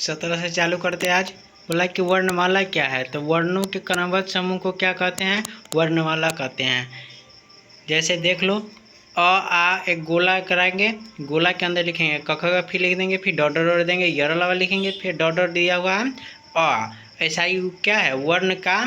17 से चालू करते हैं आज। बोला कि वर्णमाला क्या है, तो वर्णों के क्रमबद्ध समूह को क्या कहते हैं, वर्णमाला कहते हैं। जैसे देख लो, अ आ एक गोला कराएंगे, गोला के अंदर लिखेंगे क ख का, फिर लिख देंगे, फिर डॉट डॉट देंगे, यरला लिखेंगे, फिर डॉट डॉट दिया हुआ है अ। ऐसा ही क्या है, वर्ण का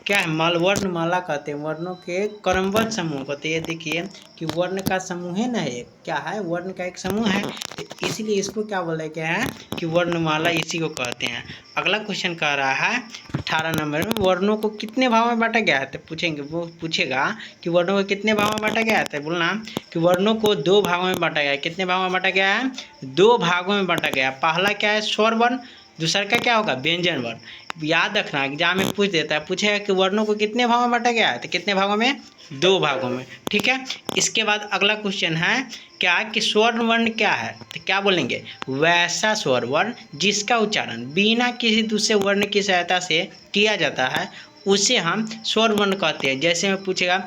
क्या है, वर्णमाला कहते हैं, वर्णों के क्रमबद्ध समूह कहते हैं। ये देखिए कि वर्ण का समूह है ना, ये क्या है, वर्ण का एक समूह है, तो इसलिए इसको क्या बोला गया है कि वर्णमाला, इसी को कहते हैं। अगला क्वेश्चन कह रहा है 18 नंबर में, वर्णों को कितने भागों में बांटा गया है, तो पूछेंगे, वो पूछेगा कि वर्णों को कितने भागों में बांटा गया है, तो बोलना कि वर्णों को 2 भागों में बांटा गया है। कितने भागों में बांटा गया है, 2 भागों में बांटा गया है। पहला क्या है, स्वर वर्ण, दूसरा का क्या होगा, व्यंजन वर्ण। याद रखना एग्जाम में पूछ देता है, पूछेगा कि वर्णों को कितने भागों में बांटा गया है, तो कितने भागों में, 2 भागों में। ठीक है, इसके बाद अगला क्वेश्चन है क्या कि स्वर वर्ण क्या है, तो क्या बोलेंगे, वैसा स्वर वर्ण जिसका उच्चारण बिना किसी दूसरे वर्ण की सहायता से किया जाता है उसे हम स्वर वर्ण कहते हैं। जैसे में पूछेगा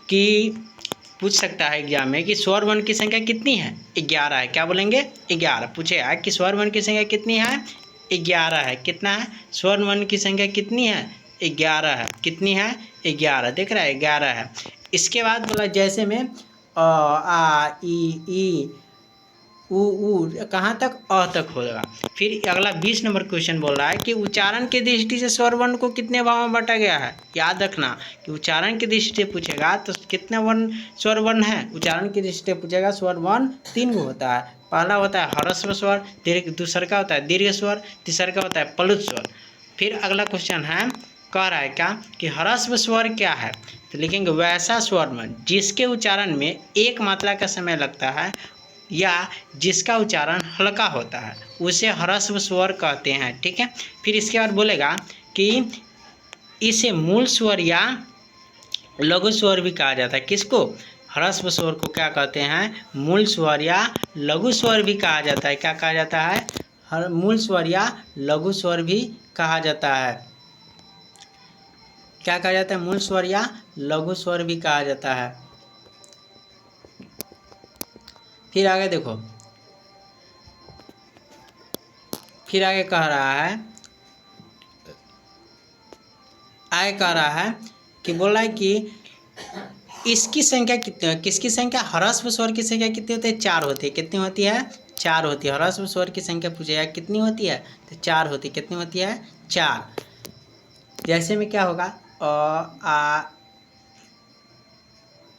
कि पूछ सकता है एग्जाम में कि स्वर वर्ण की संख्या कितनी है, 11 है, क्या बोलेंगे, 11। पूछेगा कि स्वर वर्ण की संख्या कितनी है, 11 है। कितना है, स्वर वर्ण की संख्या कितनी है, 11 है। कितनी है, 11, देख रहा है, 11 है। इसके बाद बोला जैसे में अ आ ई ऊ कहाँ तक, अ तक होगा। फिर अगला 20 नंबर क्वेश्चन बोल रहा है कि उच्चारण की दृष्टि से स्वर वर्ण को कितने भागों में बांटा गया है। याद रखना कि उच्चारण की दृष्टि से पूछेगा तो कितने वर्ण स्वर वर्ण है, उच्चारण की दृष्टि से पूछेगा स्वर वर्ण 3 गो होता है। पहला होता है ह्रस्व स्वर, दूसरा का होता है दीर्घ स्वर, तीसरा का होता है प्लुत स्वर। फिर अगला क्वेश्चन है, कह रहा है क्या कि ह्रस्व स्वर क्या है, तो लिखेंगे वैसा स्वर वर्ण जिसके उच्चारण में एक मात्रा का समय लगता है या जिसका उच्चारण हल्का होता है उसे ह्रस्व स्वर कहते हैं। ठीक है, फिर इसके बाद बोलेगा कि इसे मूल स्वर या लघु स्वर भी कहा जाता है। किसको, ह्रस्व स्वर को क्या कहते हैं, मूल स्वर या लघु स्वर भी कहा जाता है। क्या कहा जाता है, मूल स्वर या लघु स्वर भी कहा जाता है। क्या कहा जाता है, मूल स्वर या लघु स्वर भी कहा जाता है। फिर आगे देखो, फिर आगे कह रहा है, आगे कह रहा है कि बोला है कि इसकी संख्या कितनी है, किसकी संख्या, ह्रस्व स्वर की संख्या कितनी होती है, 4 होती है। कितनी होती है, 4 होती है। ह्रस्व स्वर की संख्या पूछेगा कितनी होती है, तो 4 होती है। कितनी होती है, 4। जैसे में क्या होगा, आ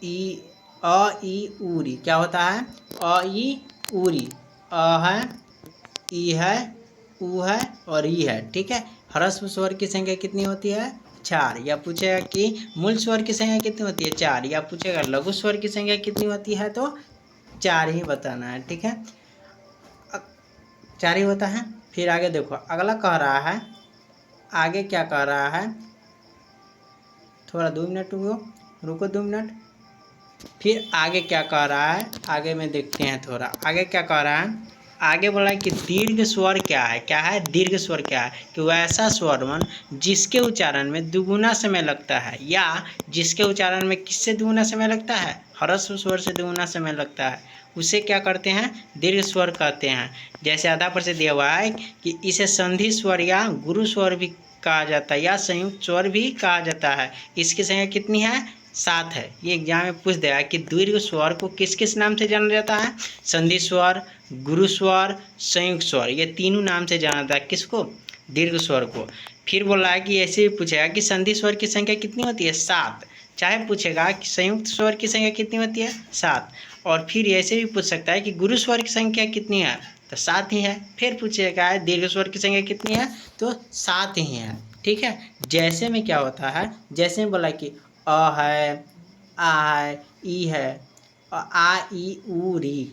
ई उरी, क्या होता है, अ ई उरी, अ है, ई है, ऊ है और ई है। ठीक है, ह्रस्व स्वर की संख्या कितनी होती है, 4। या पूछेगा कि मूल स्वर की संख्या कितनी होती है, 4। या पूछेगा लघु स्वर की संख्या कितनी होती है, तो 4 ही बताना है। ठीक है, 4 ही होता है। फिर आगे देखो, अगला कह रहा है, आगे क्या कह रहा है, थोड़ा 2 मिनट रुको 2 मिनट। फिर आगे क्या कह रहा है, आगे में देखते हैं थोड़ा, आगे क्या कह रहा है। आगे बोला है कि दीर्घ स्वर क्या है, क्या है, दीर्घ स्वर क्या है, कि वैसा स्वर वर्ण जिसके उच्चारण में दुगुना समय लगता है या जिसके उच्चारण में किससे दुगुना समय लगता है, ह्रस्व स्वर से दुगुना समय लगता है, उसे क्या करते हैं, दीर्घ स्वर कहते हैं। जैसे आधा पर से दिया हुआ है कि इसे संधि स्वर या गुरु स्वर भी कहा जाता है या संयुक्त स्वर भी कहा जाता है। इसकी संख्या कितनी है, 7 है। ये एग्जाम में पूछ देगा कि दीर्घ स्वर को किस किस नाम से जाना जाता है, संधि स्वर, गुरु स्वर, संयुक्त स्वर, ये तीनों नाम से जाना जाता है। किसको, दीर्घ स्वर को। फिर बोल रहा है कि ऐसे भी पूछेगा कि संधि स्वर की संख्या कितनी होती है, 7। चाहे पूछेगा कि संयुक्त स्वर की संख्या कितनी होती है, 7। और फिर ऐसे भी पूछ सकता है कि गुरु स्वर की संख्या कितनी है, तो 7 ही है। फिर पूछेगा दीर्घ स्वर की संख्या कितनी है, तो 7 ही है। ठीक है, जैसे में क्या होता है, जैसे में बोला कि अ है, आ है, ई है, आ ई ऊ री,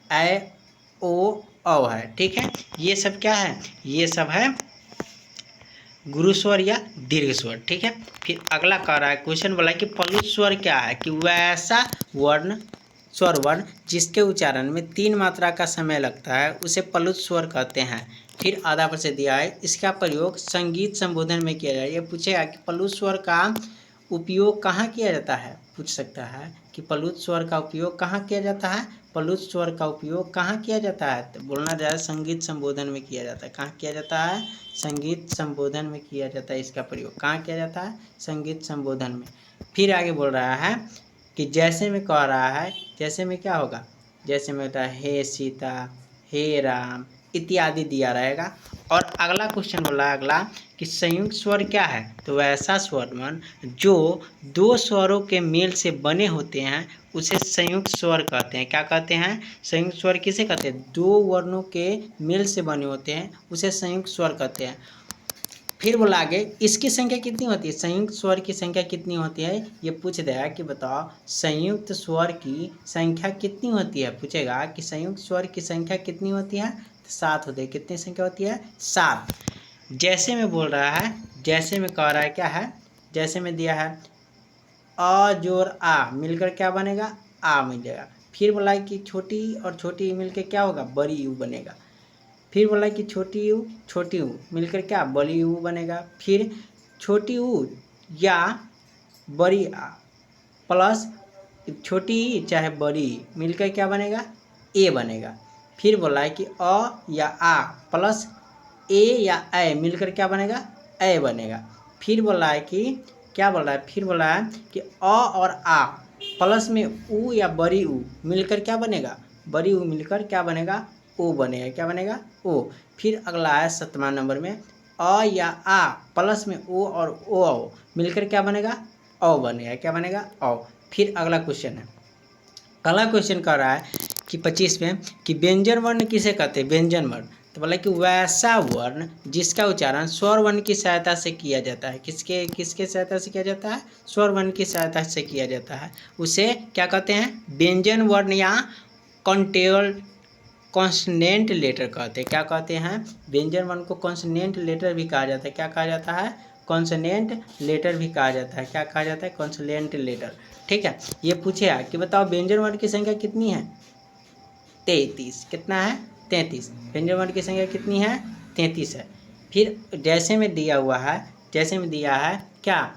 ए ओ औ है। ठीक है, ये सब क्या है, ये सब है गुरु स्वर या दीर्घ स्वर। ठीक है, फिर अगला कह रहा है, क्वेश्चन बोला कि प्लुत स्वर क्या है, कि वैसा स्वर वर्ण जिसके उच्चारण में 3 मात्रा का समय लगता है उसे प्लुत स्वर कहते हैं। फिर आधा पर से दिया है, इसका प्रयोग संगीत संबोधन में किया जाए। ये पूछेगा कि प्लुत स्वर का उपयोग कहाँ किया जाता है, पूछ सकता है कि प्लुत स्वर का उपयोग कहाँ किया जाता है, प्लुत स्वर का उपयोग कहाँ किया जाता है, तो बोलना जाए संगीत संबोधन में किया जाता है। कहाँ किया जाता है, संगीत संबोधन में किया जाता है। इसका प्रयोग कहाँ किया जाता है, संगीत संबोधन में। फिर आगे बोल रहा है कि जैसे में कह रहा है, जैसे में क्या होगा, जैसे में होता है हे सीता, हे राम इत्यादि दिया रहेगा। और अगला क्वेश्चन बोला अगला कि संयुक्त स्वर क्या है, तो वैसा स्वर जो दो स्वरों के मेल से बने होते हैं उसे संयुक्त स्वर कहते हैं। क्या कहते हैं, संयुक्त स्वर किसे कहते हैं, दो वर्णों के मेल से बने होते हैं उसे संयुक्त स्वर कहते हैं। फिर बोला आगे इसकी संख्या कितनी होती है, संयुक्त स्वर की संख्या कितनी होती है, ये पूछ दिया कि बताओ संयुक्त स्वर की संख्या कितनी होती है। पूछेगा कि संयुक्त स्वर की संख्या कितनी होती है, तो 7 होती है। कितनी संख्या होती है, 7। जैसे में बोल रहा है, जैसे में कह रहा है क्या है, जैसे में दिया है अ जोड़ आ मिलकर क्या बनेगा, आ मिलेगा। फिर बोला कि छोटी और छोटी मिलकर क्या होगा, बड़ी यू बनेगा। फिर बोला कि छोटी यू मिलकर क्या, बड़ी यू बनेगा। फिर छोटी यू या बड़ी आ प्लस छोटी ई चाहे बड़ी ई मिलकर क्या बनेगा, ए बनेगा। फिर बोला है कि अ या आ प्लस ए या ए मिलकर क्या बनेगा, ए बनेगा। फिर बोला है कि क्या बोल रहा है, फिर बोला है कि अ और आ प्लस में उ या बड़ी उ मिलकर क्या बनेगा, बड़ी उ मिलकर क्या बनेगा, ओ बनेगा। क्या बनेगा, ओ। फिर अगला है 7वां नंबर में अ या आ प्लस में ओ और ओ मिलकर क्या बनेगा, औ बनेगा। क्या बनेगा, औ। फिर अगला क्वेश्चन है, अगला क्वेश्चन कह रहा है कि 25 में कि व्यंजन वर्ण किसे कहते हैं, व्यंजन वर्ण। तो बोला कि वैसा वर्ण जिसका उच्चारण स्वर वर्ण की सहायता से किया जाता है। किसके किसके सहायता से किया जाता है, स्वर वर्ण की सहायता से किया जाता है, उसे क्या कहते हैं, व्यंजन वर्ण या कॉन्सोनेंट लेटर कहते हैं। क्या कहते हैं, व्यंजन वर्ण को कॉन्सोनेंट लेटर भी कहा जाता है। क्या कहा जाता है, कॉन्सोनेंट लेटर भी कहा जाता है। क्या कहा जाता है, कॉन्सोनेंट लेटर। ठीक है। ये पूछेगा कि बताओ व्यंजन वर्ण की संख्या कितनी है, 33। कितना है, 33। व्यंजन वर्ण की संख्या कितनी है, 33 है। फिर जैसे में दिया हुआ है, जैसे में दिया है क्या,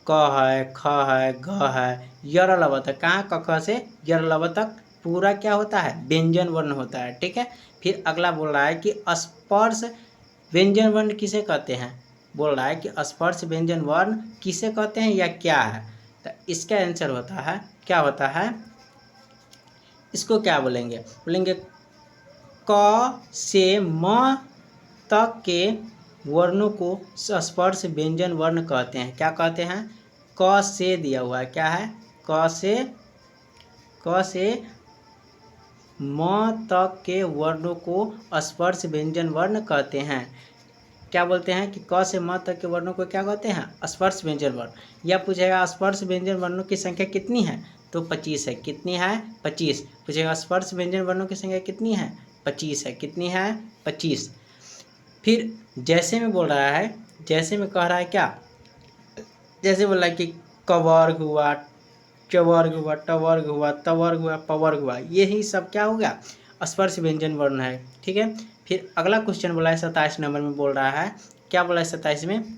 क है, ख है, घ है, यर लव तक। कहाँ क से यर लव तक पूरा क्या होता है, व्यंजन वर्ण होता है। ठीक है। फिर अगला बोल रहा है कि स्पर्श व्यंजन वर्ण किसे कहते हैं, बोल रहा है कि स्पर्श व्यंजन वर्ण किसे कहते हैं या क्या है। तो इसका आंसर होता है, क्या होता है, इसको क्या बोलेंगे, बोलेंगे क से म तक के वर्णों को स्पर्श व्यंजन वर्ण कहते हैं। क्या कहते हैं, क से दिया हुआ है, क्या है, क से म तक के वर्णों को स्पर्श व्यंजन वर्ण कहते हैं। क्या बोलते हैं कि क से म तक के वर्णों को क्या कहते हैं, स्पर्श व्यंजन वर्ण। यह पूछेगा स्पर्श व्यंजन वर्णों की संख्या कितनी है, तो 25 है। कितनी है, 25। पूछेगा स्पर्श व्यंजन वर्णों की संख्या कितनी है, 25 है। कितनी है, 25। फिर जैसे में बोल रहा है, जैसे में कह रहा है क्या, जैसे बोल रहा है कि कवर्ग हुआ, चवर्ग हुआ, टवर्ग हुआ, तवर्ग हुआ, पवर्ग हुआ, यही सब क्या हो गया, स्पर्श व्यंजन वर्ण है। ठीक है। फिर अगला क्वेश्चन बोला है 27 नंबर में, बोल रहा है क्या, बोला है 27 में,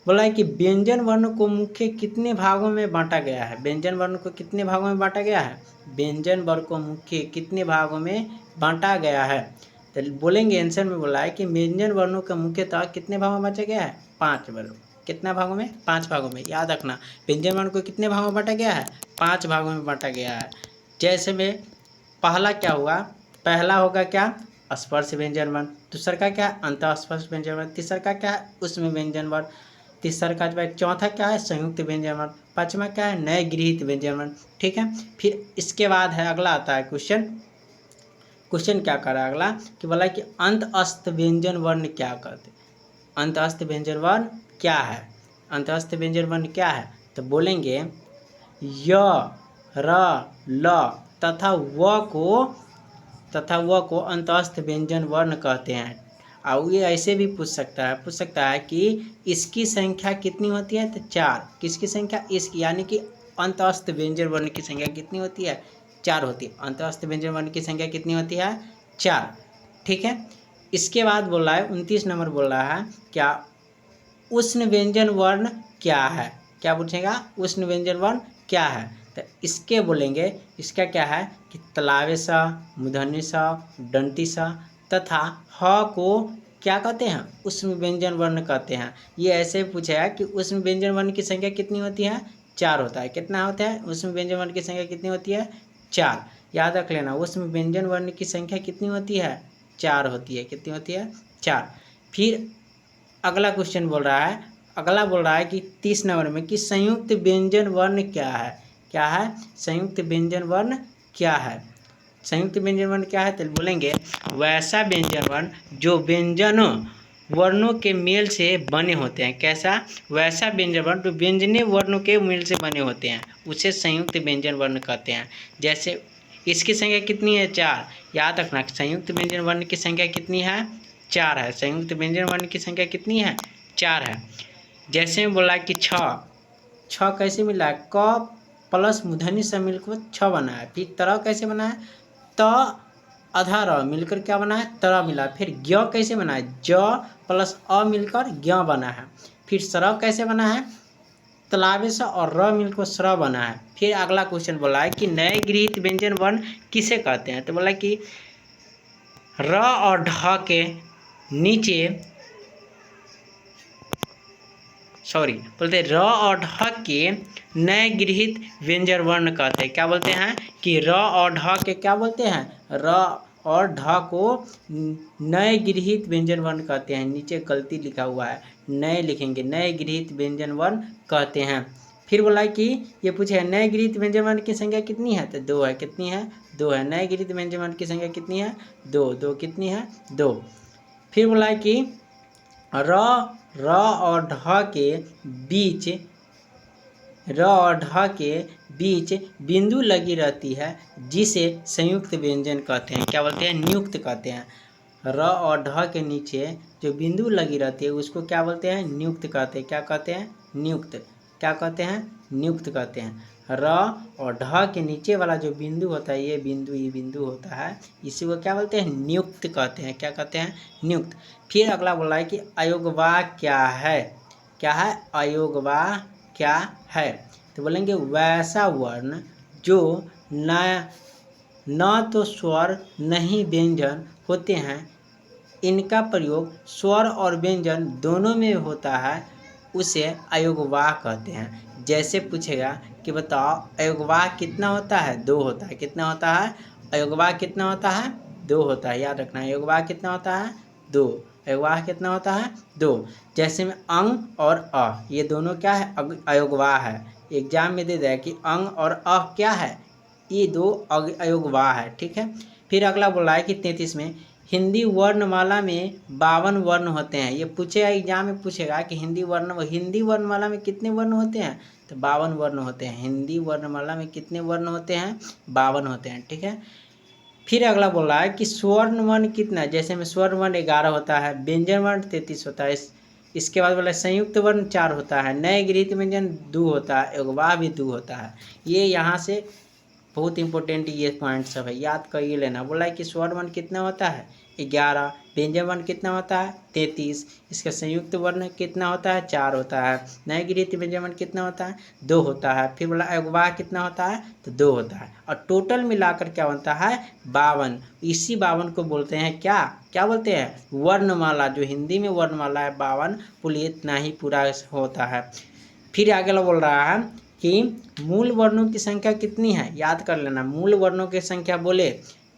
बोला है कि व्यंजन वर्ण को मुख्य कितने भागों में बांटा गया है। व्यंजन वर्ण को कितने भागों में बांटा गया है, व्यंजन वर्ण को मुख्य कितने भागों में बांटा गया है। तो बोलेंगे आंसर में बोला है कि व्यंजन वर्णों का मुख्यतः कितने भागों में बांटा गया है, 5 भागों। कितना भागों में, 5 भागों में। याद रखना व्यंजन वर्ण को कितने भागों में बांटा गया है, 5 भागों में बांटा गया है। जैसे में पहला क्या हुआ, पहला होगा क्या, स्पर्श व्यंजन वर्ण। दूसरा का क्या है, अंतः स्पर्श व्यंजन वर्ण। तीसरा का क्या है, उसमें व्यंजन वर्ण। तीसरा का जो है, चौथा क्या है, संयुक्त व्यंजन वर्ण। पांचवा क्या है, नए गृहीत व्यंजन वर्ण। ठीक है। फिर इसके बाद है अगला आता है क्वेश्चन, क्वेश्चन क्या कर रहा है अगला, कि बोला कि अंत अस्त व्यंजन वर्ण क्या कहते, अंत अस्त व्यंजन वर्ण क्या है, अंत अस्त व्यंजन वर्ण क्या है। तो बोलेंगे य, र, ल तथा व को अंतस्थ व्यंजन वर्ण कहते हैं। और ये ऐसे भी पूछ सकता है कि इसकी संख्या कितनी होती है, तो 4। किसकी संख्या, इसकी, यानी कि अंतस्थ व्यंजन वर्ण की संख्या कितनी होती है, 4 होती है। अंतस्थ व्यंजन वर्ण की संख्या कितनी होती है, 4। ठीक है। इसके बाद बोल रहा है 29 नंबर बोल रहा है क्या, उष्ण व्यंजन वर्ण क्या है। क्या पूछेगा, उष्ण व्यंजन वर्ण क्या है। तो इसके बोलेंगे, इसका क्या है कि तलावे सा, मूर्धन्य सा, दंती सा तथा ह को क्या कहते हैं, उष्म व्यंजन वर्ण कहते हैं। ये ऐसे पूछा है कि उष्म व्यंजन वर्ण की संख्या कितनी होती है, 4 होता है। कितना होता है उष्म व्यंजन वर्ण की संख्या कितनी होती है, 4। याद रख लेना, उष्म व्यंजन वर्ण की संख्या कितनी होती है, 4 होती है। कितनी होती है, 4। फिर अगला क्वेश्चन बोल रहा है, अगला बोल रहा है कि 30 नंबर में कि संयुक्त व्यंजन वर्ण क्या है। क्या है संयुक्त व्यंजन वर्ण क्या है, संयुक्त व्यंजन वर्ण क्या है, तो बोलेंगे वैसा व्यंजन वर्ण जो व्यंजनों वर्णों के मेल से बने होते हैं। कैसा, वैसा व्यंजन वर्ण जो व्यंजने वर्णों के मेल से बने होते हैं, उसे संयुक्त व्यंजन वर्ण कहते हैं। जैसे इसकी संख्या कितनी है, 4। याद रखना, संयुक्त व्यंजन वर्ण की संख्या कितनी है, 4 है। संयुक्त व्यंजन वर्ण की संख्या कितनी है, 4 है। जैसे में बोला कि 6 कैसे मिला है, क प्लस मूर्धन्य से मिलकर 6 बना है। फिर तरह कैसे बना है, त आधा र मिलकर क्या बना है, तरह मिला। फिर ज्ञ कैसे बना है, ज प्लस अ मिलकर ज्ञ बना है। फिर सरह कैसे बना है, तलावे से और र मिलकर स्र बना है। फिर अगला क्वेश्चन बोला है कि नए गृहीत व्यंजन वर्ण किसे कहते हैं, तो बोला कि र और ढ के नीचे, बोलते र और ढ के नए गृहीत व्यंजन वर्ण कहते हैं। क्या बोलते हैं कि र और ढ के क्या बोलते हैं, र और ढ को नए गृहीत व्यंजन वर्ण कहते हैं। नीचे गलती लिखा हुआ है, नए लिखेंगे, नए गृहीत व्यंजन वर्ण कहते हैं। फिर बोला कि ये पूछे नए गृहीत व्यंजन वर्ण की संख्या कितनी है, तो 2 है। कितनी है, 2 है। नए गृहीत व्यंजन वर्ण की संख्या कितनी है, 2 कितनी है, 2। फिर बोला कि र और ढ के बीच, र और ढ के बीच बिंदु लगी रहती है जिसे संयुक्त व्यंजन कहते हैं। क्या बोलते हैं, नियुक्त कहते हैं। र और ढ के नीचे जो बिंदु लगी रहती है उसको क्या बोलते हैं, नियुक्त कहते हैं। क्या कहते हैं, नियुक्त। क्या कहते हैं, नियुक्त कहते हैं। र और ढ के नीचे वाला जो बिंदु होता है, ये बिंदु होता है, इसी को क्या बोलते हैं, नियुक्त कहते हैं। क्या कहते हैं, नियुक्त। फिर अगला बोला है कि अयोगवाह क्या है। क्या है, अयोगवाह क्या है, तो बोलेंगे वैसा वर्ण जो न तो स्वर नहीं व्यंजन होते हैं, इनका प्रयोग स्वर और व्यंजन दोनों में होता है, उसे अयोगवाह कहते हैं। जैसे पूछेगा कि बताओ अयोगवाह कितना होता है, 2 होता है। कितना होता है, अयोगवाह कितना होता है, 2 होता है। याद रखना, अयोगवाह कितना होता है, 2। अयोगवाह कितना होता है, 2। जैसे में अंग और अ, ये दोनों क्या है, अयोगवाह है। एग्जाम में दे दिया कि अंग और अ क्या है, ये 2 अयोगवाह है। ठीक है। फिर अगला बोला है कि 33 में हिंदी वर्णमाला में 52 वर्ण होते हैं। ये पूछेगा, एग्जाम में पूछेगा कि हिंदी वर्णमाला में कितने वर्ण होते हैं, तो 52 वर्ण होते हैं। हिंदी वर्णमाला में कितने वर्ण होते हैं, 52 होते हैं। ठीक है। फिर अगला बोल रहा है कि स्वर्ण वर्ण कितना है, जैसे में स्वर्ण वर्ण 11 होता है, व्यंजन वर्ण 33 होता है। इसके बाद बोला संयुक्त वर्ण 4 होता है, नए गृहीत व्यंजन 2 होता है, अयोगवाह भी 2 होता है। ये यहाँ से बहुत इंपॉर्टेंट ये पॉइंट सब है, याद करिए लेना। बोला है कि स्वर्ण वर्ण कितना होता है, 11। व्यंजन वर्ण कितना होता है, 33। इसका संयुक्त वर्ण कितना होता है, 4 होता है। नए गृहीत व्यंजन वर्ण कितना होता है, 2 होता है। फिर बोला अयोगवाह कितना होता है, तो 2 होता है। और टोटल मिलाकर क्या बनता है, 52। इसी 52 को बोलते हैं क्या, क्या बोलते हैं, वर्णमाला। जो हिंदी में वर्णमाला है 52, बोलिए इतना ही पूरा होता है। फिर आगे बोल रहा है कि मूल वर्णों की संख्या कितनी है, याद कर लेना। मूल वर्णों की संख्या बोले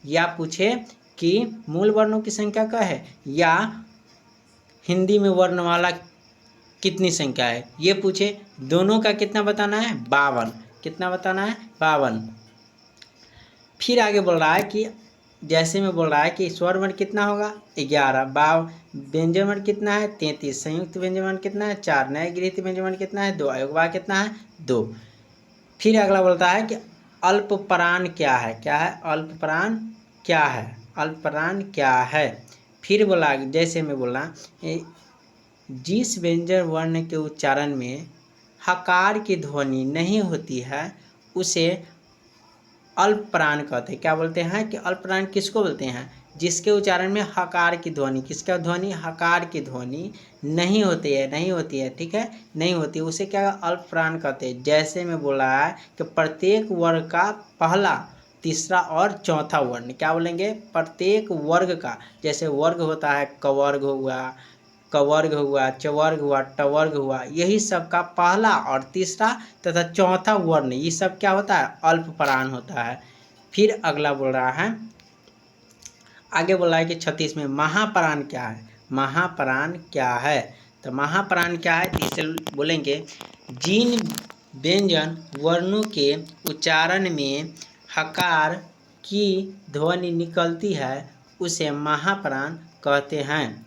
या पूछे कि मूल वर्णों की संख्या क्या है, या हिंदी में वर्णमाला कितनी संख्या है, ये पूछे। दोनों का कितना बताना है, 52। कितना बताना है, 52। फिर आगे बोल रहा है कि जैसे में बोल रहा है कि स्वर वर्ण कितना होगा, 11। व्यंजन वर्ण कितना है, 33। संयुक्त व्यंजन वर्ण कितना है, 4। नए गृहीत व्यंजन वर्ण कितना है, 2। अयोगवाह कितना है, 2। फिर अगला बोलता है कि अल्पप्राण क्या है। क्या है, अल्पप्राण क्या है, अल्पप्राण क्या है। फिर बोला, जैसे में बोला जिस व्यंजन वर्ण के उच्चारण में हकार की ध्वनि नहीं होती है उसे अल्पप्राण कहते हैं। क्या बोलते हैं कि अल्पप्राण किसको बोलते हैं, जिसके उच्चारण में हकार की ध्वनि, किसका ध्वनि, हकार की ध्वनि नहीं होती है, नहीं होती है, ठीक है, नहीं होती है, उसे क्या अल्प प्राण कहते हैं। जैसे में बोला है कि प्रत्येक वर्ग का पहला, तीसरा और चौथा वर्ण, क्या बोलेंगे, प्रत्येक वर्ग का, जैसे वर्ग होता है कवर्ग हुआ, कवर्ग हुआ, चवर्ग हुआ, टवर्ग हुआ, यही सब का पहला और तीसरा तथा चौथा वर्ण, ये सब क्या होता है, अल्प प्राण होता है। फिर अगला बोल रहा है, आगे बोला है कि 36 में महाप्राण क्या है, महाप्राण क्या है। तो महाप्राण क्या है, इसे बोलेंगे जिन व्यंजन वर्णों के उच्चारण में हकार की ध्वनि निकलती है उसे महाप्राण कहते हैं।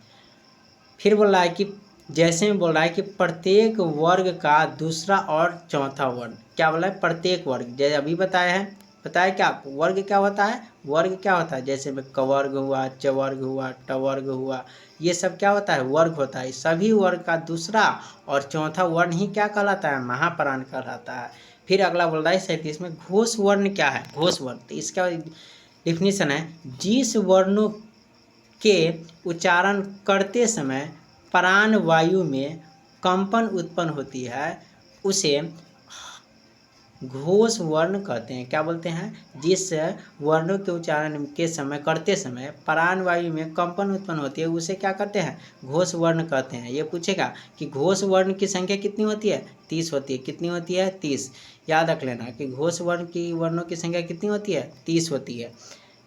फिर बोल रहा है कि जैसे में बोल रहा है कि प्रत्येक वर्ग का दूसरा और चौथा वर्ण, क्या बोला है, प्रत्येक वर्ग, जैसे अभी बताया है, बताया क्या आपको, वर्ग क्या होता है, वर्ग क्या होता है, जैसे में कवर्ग हुआ, चवर्ग हुआ, टवर्ग हुआ, ये सब क्या होता है, वर्ग होता है। सभी वर्ग का दूसरा और चौथा वर्ण ही क्या कहलाता है, महाप्राण कहलाता है। फिर अगला बोल रहा है 37 में घोष वर्ण क्या है, घोष वर्ण, तो इसका डिफिनीशन है, जिस वर्णों के उच्चारण करते समय प्राण वायु में कंपन उत्पन्न होती है उसे घोष वर्ण कहते हैं। क्या बोलते हैं, जिस वर्णों के उच्चारण के समय करते समय प्राण वायु में कंपन उत्पन्न होती है उसे क्या कहते हैं, घोष वर्ण कहते हैं। ये पूछेगा कि घोष वर्ण की संख्या कितनी होती है, 30 होती है, कितनी होती है, 30, याद रख लेना कि घोष वर्ण की वर्णों की संख्या कितनी होती है, 30 होती है।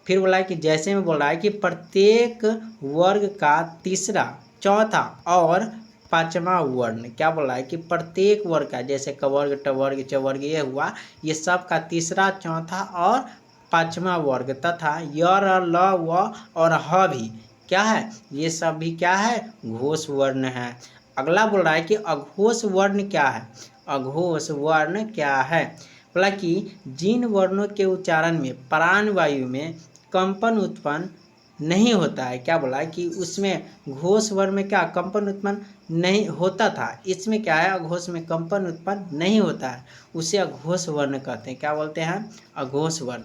फिर बोला है कि जैसे में बोल रहा है कि प्रत्येक वर्ग का तीसरा, चौथा और पांचवा वर्ण, क्या बोल रहा है कि प्रत्येक वर्ग का, जैसे कवर्ग, टवर्ग, चवर्ग ये हुआ, ये सब का तीसरा, चौथा और पांचवा वर्ग तथा य, र, ल, व और ह भी क्या है, ये सब भी क्या है, घोष वर्ण है। अगला बोल रहा है कि अघोष वर्ण क्या है, अघोष वर्ण क्या है, बोला कि जिन वर्णों के उच्चारण में प्राण वायु में कंपन उत्पन्न नहीं होता है, क्या बोला कि उसमें घोष वर्ण में क्या कंपन उत्पन्न नहीं होता था, इसमें क्या है, अघोष में कंपन उत्पन्न नहीं होता है, उसे अघोष वर्ण कहते हैं। क्या बोलते हैं, अघोष वर्ण,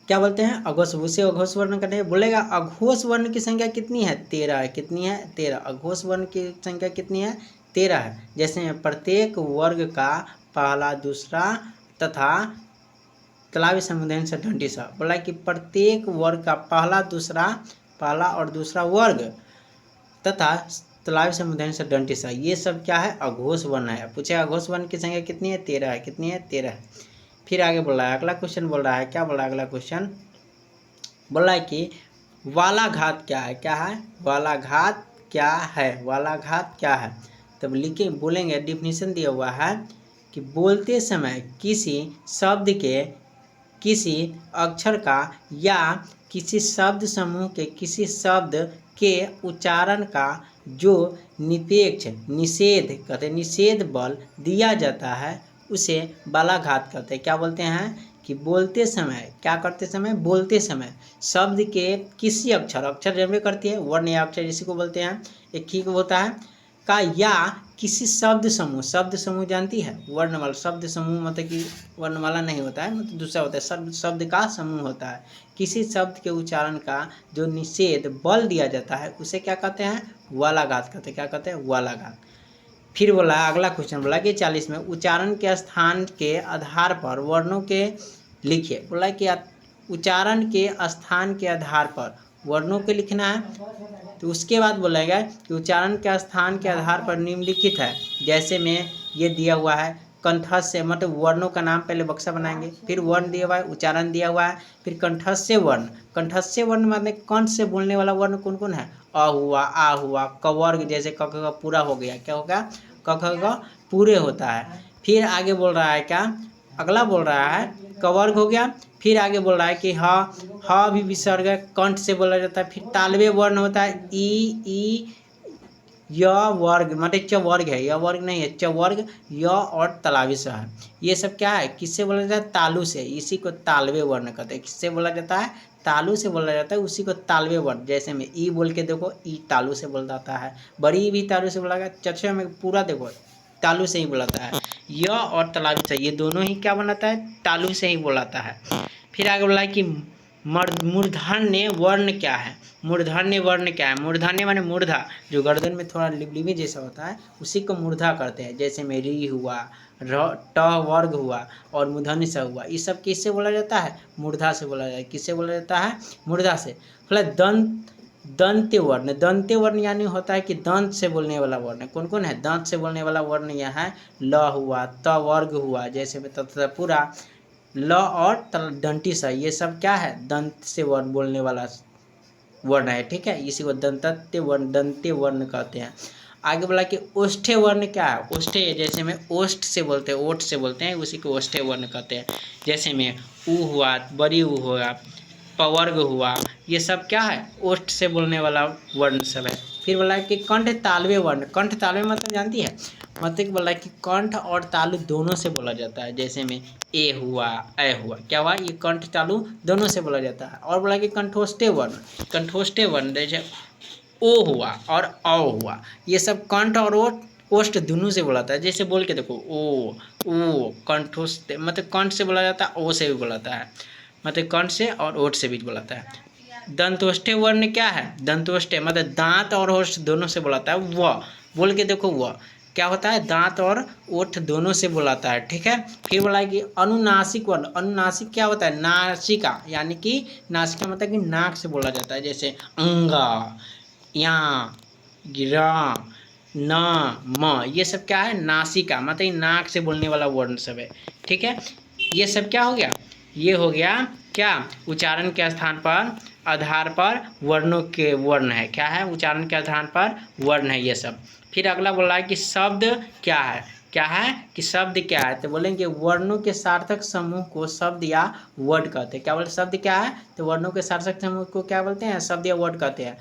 क्या बोलते हैं, अघोष, उसे अघोष वर्ण कहते हैं। बोलेगा अघोष वर्ण की संख्या कितनी है, 13 है, कितनी है, 13, अघोष वर्ण की संख्या कितनी है, 13 है। जैसे प्रत्येक वर्ग का पहला, दूसरा तथा तालव्य समुदाय से ढंडी सा, बोला कि प्रत्येक वर्ग का पहला, दूसरा, पहला और दूसरा वर्ग तथा तालव्य समुदाय से ढंडी सा, ये सब क्या है, अघोष वर्ण है। पूछे अघोष वर्ण की संख्या कितनी है, 13 है, कितनी है, 13 है। फिर आगे बोल रहा है, अगला क्वेश्चन बोल रहा है, क्या बोल रहा है, अगला क्वेश्चन बोल रहा है कि वाला घात क्या है, क्या है, वाला घात क्या है, वाला घात क्या है। तब लिखे बोलेंगे, डिफिनीशन दिया हुआ है कि बोलते समय किसी शब्द के, किसी अक्षर का या किसी शब्द समूह के किसी शब्द के उच्चारण का जो निपेक्ष, निषेध कहते हैं, निषेध बल दिया जाता है उसे बालाघात कहते हैं। क्या बोलते हैं कि बोलते समय, क्या करते समय, बोलते समय शब्द के किसी अक्षर, अक्षर जब करती है वर्ण या अक्षर, इसी को बोलते हैं, एक ही होता है का, या किसी शब्द समूह, शब्द समूह जानती है, वर्णमाला, शब्द समूह मतलब कि वर्णमाला नहीं होता है, मतलब दूसरा होता है, शब्द, शब्द का समूह होता है, किसी शब्द के उच्चारण का जो निषेध बल दिया जाता है उसे क्या कहते हैं, वालाघात कहते हैं। क्या कहते हैं, वालाघात। फिर बोला अगला क्वेश्चन, बोला कि 40 में उच्चारण के स्थान के आधार पर वर्णों के लिखिए। बोला कि उच्चारण के स्थान के आधार पर वर्णों के लिखना है। तो उसके बाद बोलेगा कि उच्चारण के स्थान के आधार पर निम्नलिखित है, जैसे में ये दिया हुआ है कंठस्य, मतलब वर्णों का नाम पहले बक्सा बनाएंगे, फिर वर्ण दिया हुआ है, उच्चारण दिया हुआ है, फिर कंठस्य वर्ण, कंठस्य वर्ण मतलब कंठ से बोलने वाला वर्ण कौन कौन है, अ हुआ, आ हुआ, कवर्ग, जैसे क का पूरा हो गया, क्या होगा, क का पूरे होता है। फिर आगे बोल रहा है क्या, अगला बोल रहा है कवर्ग हो गया। फिर आगे बोल रहा है कि ह भी विसर्ग है, कंठ से बोला जाता है। फिर तालव्य वर्ण होता है, ई य वर्ग, मतलब च वर्ग है, य वर्ग नहीं है, च वर्ग, य और तालव्य स है। ये सब क्या है, किससे बोला जाता है, तालु से, इसी को तालव्य वर्ण कहते हैं। किससे बोला जाता है, तालु से बोला जाता है, उसी को तालव्य वर्ण। जैसे में ई बोल के देखो, ई तालु से बोला जाता है, बड़ी भी तालु से बोला गया, चर्चा में पूरा देखो तालु से ही बोलाता है। य और तालव्य स ये दोनों ही क्या बनाता है, तालु से ही बोलाता है। फिर आगे बोला है कि मूर्धन्य वर्ण क्या है? मूर्धन्य वर्ण क्या है? मूर्धन्य माने मूर्धा, जो गर्दन में थोड़ा लिबलिबी जैसा होता है उसी को मूर्धा करते हैं। जैसे में री हुआ, ट वर्ग हुआ और मूर्धन्य स हुआ, ये सब किससे बोला जाता है? मूर्धा से बोला जाता है। किससे बोला जाता है? मूर्धा से। दंत्य वर्ण, दंत्य वर्ण यानी होता है कि दंत से बोलने वाला वर्ण। कौन कौन है दंत से बोलने वाला वर्ण? यह है ल हुआ, त वर्ग हुआ, जैसे में पूरा ल और दंती सा, ये सब क्या है? दंत से वर्ण बोलने वाला वर्ण है। ठीक है, इसी को दंत्य वर्ण, दंत्य वर्ण कहते हैं। आगे बोला कि ओष्ठ्य वर्ण क्या है? ओष्ठ्य जैसे में ओष्ठ से बोलते हैं, ओठ से बोलते हैं, उसी को ओष्ठ्य वर्ण कहते हैं। जैसे में उ हुआ, बड़ी उ हुआ, पवर्ग हुआ, ये सब क्या है? ओष्ठ से बोलने वाला वर्ण सब है। फिर बोला कि कंठ तालव्य वर्ण। कंठ तालव्य मतलब जानती है? मतलब बोला कि कंठ और तालु दोनों से बोला जाता है। जैसे में ए हुआ, ए हुआ, क्या हुआ? ये कंठ तालु दोनों से बोला जाता है। और बोला कि कंठोष्ठ्य वर्ण, कंठोष्ठ्य वर्ण जैसे ओ हुआ और औ हुआ, ये सब कंठ और ओष्ठ दोनों से बोला जाता है। जैसे बोल के देखो ओ कंठोष्ठ मतलब कंठ से बोला जाता है, ओ से भी बोला जाता है, मतलब कंठ से और ओठ से भी बोला जाता है। दंतोष्ठ्य वर्ण क्या है? दंतोष्ठ्य मतलब दांत और ओष्ठ दोनों से बुलाता है। वह बोल के देखो, वह क्या होता है? दांत और ओठ दोनों से बुलाता है। ठीक है, फिर बोला कि अनुनासिक वर्ण। अनुनासिक क्या होता है? नासिका, यानी कि नासिका मतलब कि नाक से बोला जाता है। जैसे अंगा, या, गिरा, न, म, ये सब क्या है? नासिका मतलब नाक से बोलने वाला वर्ण सब है। ठीक है, ये सब क्या हो गया? ये हो गया क्या? उच्चारण के स्थान पर आधार पर वर्णों के वर्ण है। क्या है? उच्चारण के आधार पर वर्ण है ये सब। फिर अगला बोला है कि शब्द क्या है? क्या है कि शब्द क्या है? तो बोलेंगे वर्णों के सार्थक समूह को शब्द या वर्ड कहते हैं। क्या बोलते? शब्द क्या है? तो वर्णों के सार्थक समूह को क्या बोलते हैं? शब्द या वर्ड कहते हैं।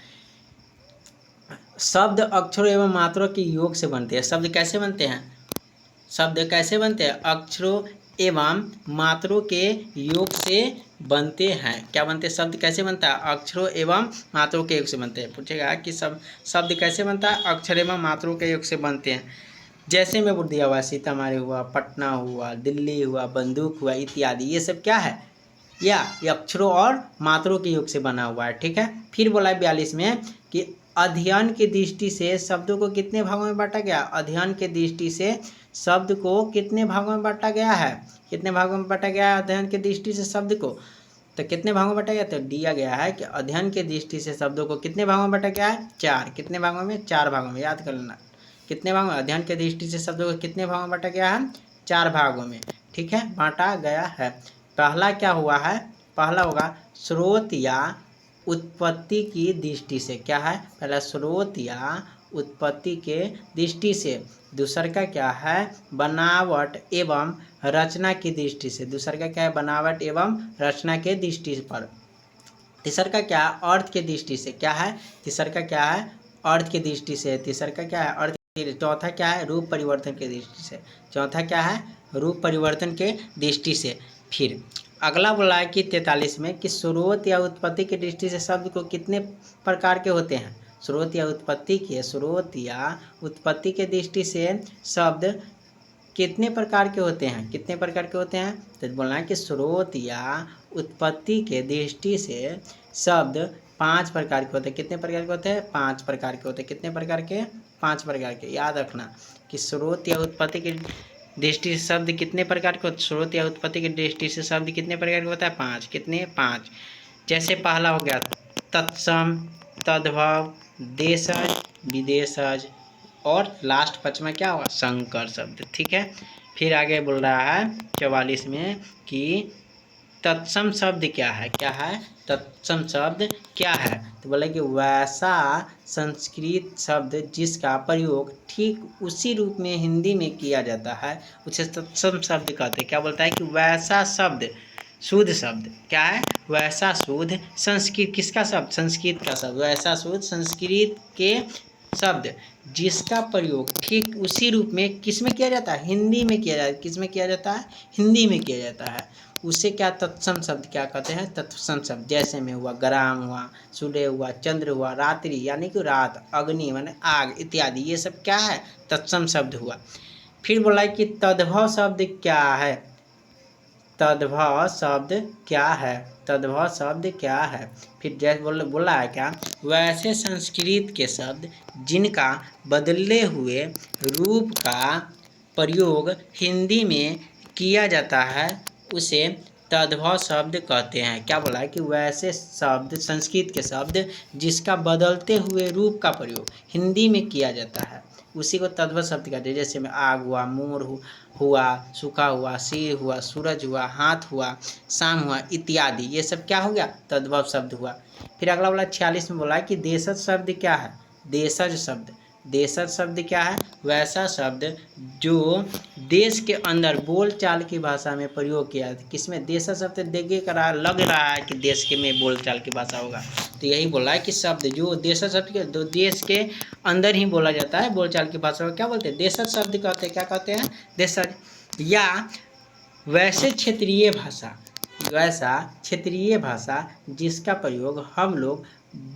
शब्द अक्षरों एवं मात्रों के योग से बनते हैं। शब्द कैसे बनते हैं? शब्द कैसे बनते हैं? अक्षरों एवं मात्रों के योग से बनते हैं। क्या बनते हैं? शब्द कैसे बनता है? अक्षरों एवं मात्रों के योग से बनते हैं। पूछेगा कि शब्द कैसे बनता है? अक्षर एवं मात्रों के योग से बनते हैं। जैसे मैं बोल दिया हुआ सीतामढ़ी हुआ, पटना हुआ, दिल्ली हुआ, बंदूक हुआ इत्यादि, ये सब क्या है? या ये अक्षरों और मात्रों के योग से बना हुआ है। ठीक है, फिर बोला है 42 में कि अध्ययन की दृष्टि से शब्दों को कितने भागों में बांटा गया? अध्ययन की दृष्टि से शब्द को कितने भागों में बांटा गया है? कितने भागों में बांटा गया है अध्ययन की दृष्टि से शब्द को? तो कितने भागों में बांटा गया? तो दिया गया है कि अध्ययन की दृष्टि से शब्दों को कितने भागों में बांटा गया है? 4। कितने भागों में? 4 भागों में। याद कर लेना, कितने भागों में? अध्ययन की दृष्टि से शब्दों को कितने भागों में बांटा गया है? 4 भागों में। ठीक है, बांटा गया है। पहला क्या हुआ है? पहला होगा स्रोत या उत्पत्ति की दृष्टि से। क्या है? पहला स्रोत या उत्पत्ति के दृष्टि से। दूसरा का क्या है? बनावट एवं रचना की दृष्टि से। दूसरा का क्या है? बनावट एवं रचना के दृष्टि पर। तीसरा का क्या है? अर्थ के दृष्टि से। क्या है? तीसरा का क्या है? अर्थ की दृष्टि से। तीसरा का क्या है? अर्थ। चौथा क्या है? रूप परिवर्तन के दृष्टि से। चौथा क्या है? रूप परिवर्तन के दृष्टि से। फिर अगला बोला है कि 43 में कि स्रोत या उत्पत्ति की दृष्टि से शब्द को कितने प्रकार के होते हैं? स्रोत या उत्पत्ति के दृष्टि से शब्द कितने प्रकार के होते हैं? कितने प्रकार के होते हैं? तो बोलना है कि स्रोत या उत्पत्ति के दृष्टि से शब्द 5 प्रकार के होते हैं। कितने प्रकार के होते हैं? 5 प्रकार के होते हैं। कितने प्रकार के? 5 प्रकार के। याद रखना कि स्रोत या उत्पत्ति की दृष्टि से शब्द कितने प्रकार के होते? स्रोत या उत्पत्ति की दृष्टि से शब्द कितने प्रकार के होता है? 5। कितने? 5। जैसे पहला हो गया तत्सम, तद्भव, देशज, विदेशज, और लास्ट 5वां क्या होगा? संकर शब्द। ठीक है, फिर आगे बोल रहा है 44 में कि तत्सम शब्द क्या है? क्या है? तत्सम शब्द क्या है? तो बोले कि वैसा संस्कृत शब्द जिसका प्रयोग ठीक उसी रूप में हिंदी में किया जाता है उसे तत्सम शब्द कहते हैं। क्या बोलता है कि वैसा शब्द, शुद्ध शब्द। क्या है? वैसा शुद्ध संस्कृत, किसका शब्द? संस्कृत का शब्द। वैसा शुद्ध संस्कृत के शब्द जिसका प्रयोग ठीक उसी रूप में किस में किया जाता है? हिंदी में किया जाता है। किस में किया जाता है? हिंदी में किया जाता है। उसे क्या तत्सम शब्द क्या कहते हैं? तत्सम शब्द। जैसे में हुआ ग्राम हुआ, सूर्य हुआ, चंद्र हुआ, रात्रि यानी कि रात, अग्नि माने आग इत्यादि, ये सब क्या है? तत्सम शब्द हुआ। फिर बोला कि तद्भव शब्द क्या है? तद्भव शब्द क्या है? तद्भव शब्द क्या है। फिर जैसे बोला है क्या, वैसे संस्कृत के शब्द जिनका बदले हुए रूप का प्रयोग हिंदी में किया जाता है उसे तद्भव शब्द कहते हैं। क्या बोला है कि वैसे शब्द, संस्कृत के शब्द जिसका बदलते हुए रूप का प्रयोग हिंदी में किया जाता है उसी को तद्भव शब्द कहते हैं। जैसे में आग हुआ, मोर हुआ, सूखा हुआ, सिर हुआ, सूरज हुआ, हाथ हुआ, शाम हुआ इत्यादि, ये सब क्या हो गया, तद्भव शब्द हुआ। फिर अगला वाला 46 में बोला है कि देशज शब्द क्या है। देशज शब्द, देशज शब्द क्या है, वैसा शब्द जो देश के अंदर बोलचाल की भाषा में प्रयोग किया जाता है। किसमें, देशज शब्द देखे करा लग रहा है कि देश के में बोलचाल की भाषा होगा, तो यही बोला है कि शब्द जो देशज शब्द के दो देश के अंदर ही बोला जाता है बोलचाल की भाषा को क्या बोलते हैं, देशज शब्द कहते हैं। क्या कहते हैं, देशज। या वैसे क्षेत्रीय भाषा, वैसा क्षेत्रीय भाषा जिसका प्रयोग हम लोग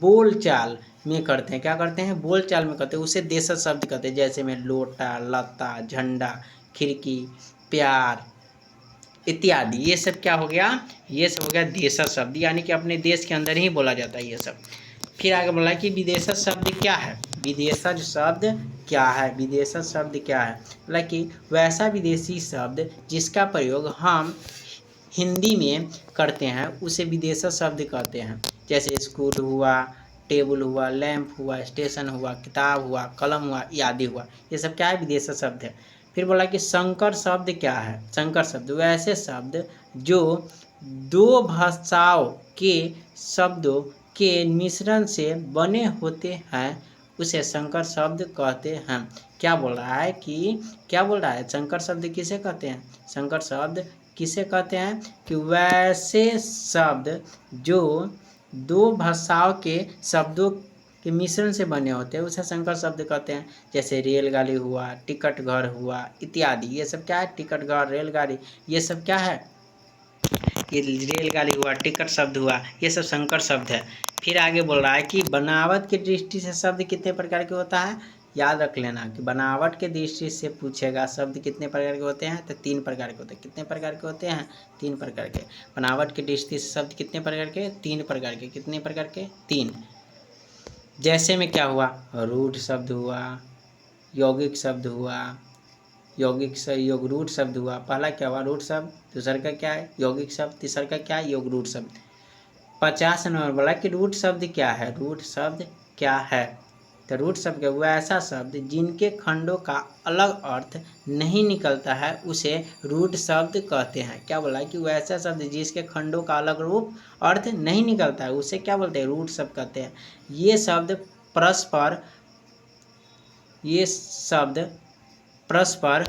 बोलचाल में करते हैं। क्या करते हैं, बोलचाल में करते हैं, उसे देशज शब्द कहते हैं। जैसे में लोटा, लता, झंडा, खिड़की, प्यार इत्यादि, ये सब क्या हो गया, ये सब हो गया देशज शब्द, यानी कि अपने देश के अंदर ही बोला जाता है ये सब। फिर आगे बोला कि विदेशज शब्द क्या है। विदेशज शब्द क्या है, विदेशज शब्द क्या है, बोला कि वैसा विदेशी शब्द जिसका प्रयोग हम हिंदी में करते हैं उसे विदेशज शब्द कहते हैं। जैसे स्कूल हुआ, टेबल हुआ, लैंप हुआ, स्टेशन हुआ, किताब हुआ, कलम हुआ, आदि हुआ, ये सब क्या है, विदेशज शब्द है। फिर बोला कि संकर शब्द क्या है। संकर शब्द वैसे शब्द जो दो भाषाओं के शब्दों के मिश्रण से बने होते हैं उसे संकर शब्द कहते हैं। क्या बोल रहा है कि, क्या बोल रहा है, संकर शब्द किसे कहते हैं, संकर शब्द किसे कहते हैं कि वैसे शब्द जो दो भाषाओं के शब्दों के मिश्रण से बने होते हैं उसे संकर शब्द कहते हैं। जैसे रेलगाड़ी हुआ, टिकट घर हुआ इत्यादि, ये सब क्या है, टिकट घर, रेलगाड़ी, ये सब क्या है, ये रेलगाड़ी हुआ, टिकट शब्द हुआ, ये सब संकर शब्द है। फिर आगे बोल रहा है कि बनावट की दृष्टि से शब्द कितने प्रकार के होता है। याद रख लेना कि बनावट के दृष्टि से पूछेगा शब्द कितने प्रकार के होते हैं, तो 3 प्रकार के होते हैं। कितने प्रकार के होते हैं, 3 प्रकार के। बनावट की दृष्टि से शब्द कितने प्रकार के, 3 प्रकार के। कितने प्रकार के, 3। जैसे में क्या हुआ, रूढ़ शब्द हुआ, यौगिक शब्द हुआ, योग रूढ़ शब्द हुआ। पहला क्या हुआ, रूढ़ शब्द, दूसरा का क्या है, यौगिक शब्द, तीसरा का क्या है, योग रूढ़ शब्द। 50 नंबर बोला कि रूढ़ शब्द क्या है। रूढ़ शब्द क्या है, तो रूढ़ शब्द वो ऐसा शब्द जिनके खंडों का अलग अर्थ नहीं निकलता है उसे रूढ़ शब्द कहते हैं। क्या बोला कि वो ऐसा शब्द जिसके खंडों का अलग रूप अर्थ नहीं निकलता है उसे क्या बोलते हैं, रूढ़ शब्द कहते हैं। ये शब्द परस्पर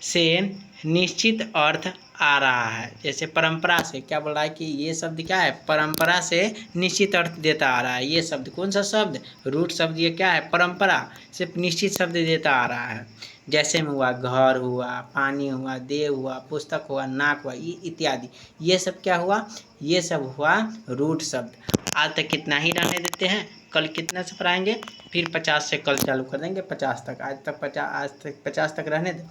से निश्चित अर्थ आ रहा है। जैसे परंपरा से, क्या बोल रहा है कि ये शब्द क्या है, परंपरा से निश्चित अर्थ देता आ रहा है। ये शब्द कौन सा शब्द, रूट शब्द, ये क्या है, परंपरा से निश्चित शब्द देता आ रहा है। जैसे में हुआ घर हुआ, पानी हुआ, देव हुआ, पुस्तक हुआ, नाक हुआ, इत्यादि, ये सब क्या हुआ, ये सब हुआ रूट शब्द। आज तक कितना ही रहने देते हैं, कल कितना से पढ़ाएंगे, फिर 50 से कल चालू कर देंगे 50 तक। आज तक 50 तक रहने दो,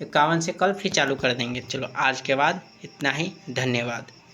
51 से कल फिर चालू कर देंगे। चलो आज के बाद इतना ही, धन्यवाद।